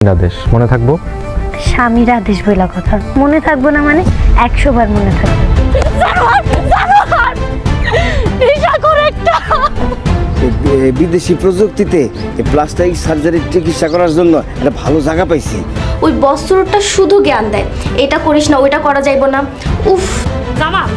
স্বামীর আদেশ মনে থাকবো? স্বামীর আদেশ বইলা কথা মনে থাকবো না মানে 100 বার মনে থাকবে। বিদেশি প্রযুক্তিতে প্লাস্টিক সার্জারির চিকিৎসা করার জন্য একটা ভালো জায়গা পাইছি। ওই বস্ত্রটা শুধু জ্ঞান দেয়, এটা করিস না, ওইটা করা যাইব না। উফ, জামাল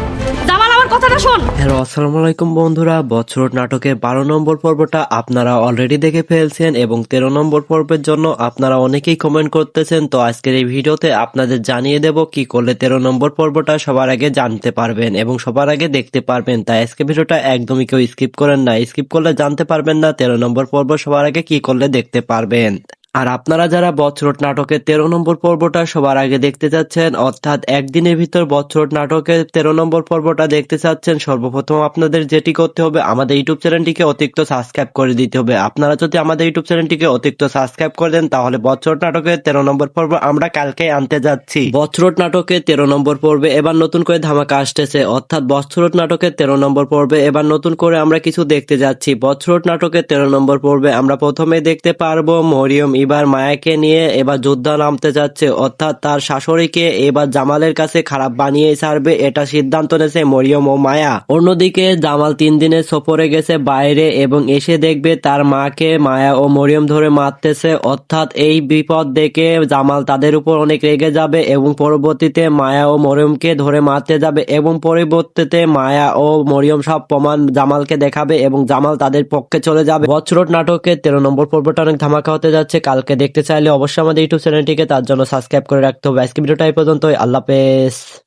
জামাল আমার কথাটা শোন। হ্যালো, আসসালামু আলাইকুম বন্ধুরা। বছরত নাটকের 12 নম্বর পর্বটা আপনারা অলরেডি দেখে ফেলছেন এবং 13 নম্বর পর্বের জন্য আপনারা অনেকেই কমেন্ট করতেছেন। তো আজকের এই ভিডিওতে আপনাদের জানিয়ে দেব কি করলে 13 নম্বর পর্বটা সবার আগে জানতে পারবেন এবং সবার আগে দেখতে পারবেন। তাই আজকে ভিডিওটা একদমই কেউ স্কিপ করেন না, স্কিপ করলে জানতে পারবেন না 13 নম্বর পর্ব সবার আগে কি করলে দেখতে পারবেন। আর আপনারা যারা বছরত নাটকের 13 নম্বর পর্বটা সবার আগে দেখতে চাচ্ছেন, অর্থাৎ একদিনের ভিতর বছরত নাটকের 13 নম্বর পর্বটা দেখতে চাচ্ছেন, সর্বপ্রথম আপনাদের যেটি করতে হবে আমাদের ইউটিউব চ্যানেলটিকে অতিরিক্ত সাবস্ক্রাইব করে দিতে হবে। আপনারা যদি আমাদের ইউটিউব চ্যানেলটিকে অতিরিক্ত সাবস্ক্রাইব করে দেন তাহলে বছরত নাটকের 13 নম্বর পর্ব আমরা কালকে আনতে যাচ্ছি। বছরত নাটকের 13 নম্বর পর্বে এবার নতুন করে ধামাকা আসতেছে, অর্থাৎ বছরত নাটকের 13 নম্বর পর্বে এবার নতুন করে আমরা কিছু দেখতে যাচ্ছি। বছরত নাটকের 13 নম্বর পর্বে আমরা প্রথমে দেখতে পারবো মরিয়ম এবার মায়াকে নিয়ে এবার যোদ্ধা নামতে যাচ্ছে, অর্থাৎ তার শাশুড়িকে এবার জামালের কাছে খারাপ বানিয়ে ছাড়বে, এটা সিদ্ধান্ত নেছে মরিয়ম ও মায়া। অন্যদিকে জামাল 3 দিনের সফরে গেছে বাইরে এবং এসে দেখবে তার মাকে মায়া ও মরিয়ম ধরে মারতেছে, অর্থাৎ এই বিপদ দেখে জামাল তাদের উপর অনেক রেগে যাবে এবং পরবর্তীতে মায়া ও মরিয়মকে ধরে মারতে যাবে এবং পরবর্তীতে মায়া ও মরিয়ম সব প্রমাণ জামালকে দেখাবে এবং জামাল তাদের পক্ষে চলে যাবে। বছরত নাটকের 13 নম্বর পর্বটা অনেক ধামাকা হতে যাচ্ছে। কালকে দেখতে চাইলে অবশ্যই আমাদের ইউটিউব চ্যানেলটিকে তার জন্য সাবস্ক্রাইব করে রাখতে হবে। আজকে ভিডিওটা এই পর্যন্তই। আল্লাহ হাফেজ।